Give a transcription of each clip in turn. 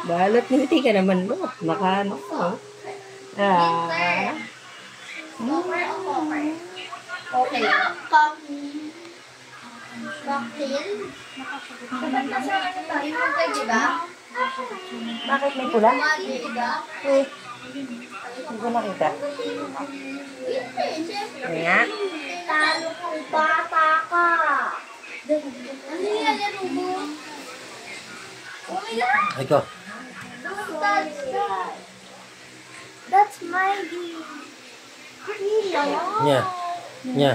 Balot, ngiti ka naman, no? Nakaano ko. Ah. Okay. Cocktail. Diba? Bakit may pula? Eh, hindi ko nakita. Nga. Talo kong bata ka. Ano nilalaro mo? Oh my God! Ikaw. Don't touch that. That's my game. Nya. Nya.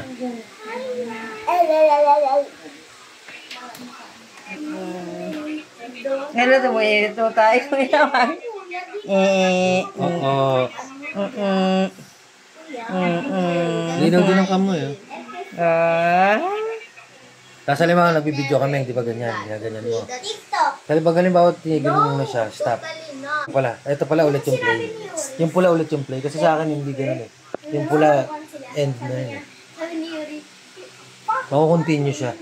Ano ito mo? Ito tayo ko naman. Oo. Linaw din ang kamo eh. Tapos halimbawa nagbibideo kami, di ba ganyan? Ganyan mo. Kasi pag halimbawa tinigil mo muna siya, stop. Ito pala ulit yung play. Yung pula ulit yung play. Kasi sa akin hindi ganun eh. Yung pula end na yun eh. Makukontinue siya.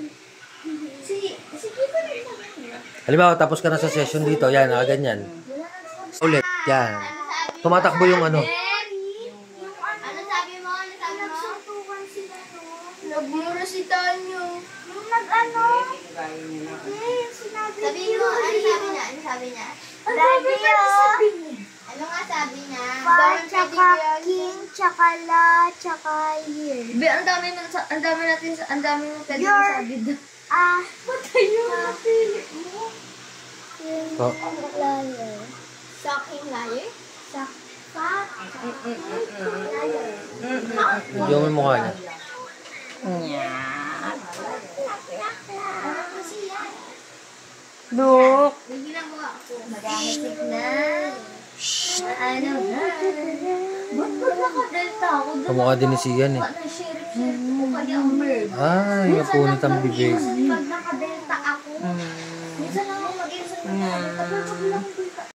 Halimbawa tapos ka na sa session dito, yan, ganyan. Ulit, yan. Tumatakbo yung ano. Ano sabi mo? Nagsuntukan sila no? Nagmura si Tanyo. Yung nag-ano? Sabi mo, ano sabi niya? Daddy, ano nga sabi niya? Pa, tsaka king, tsaka la, tsaka yin. Be, ang dami mo pwede masabi doon. Patay yung napili mo. Oh. Liar. Sucking liar? Yung may mukha niya. Look. May ginagawa ako. Madami signal. Ano na? Ba't ba nakadelta ako doon? Kamukha din ni Sian eh. Sheriff o kaya ang bird. Ay, napunit ang bibig.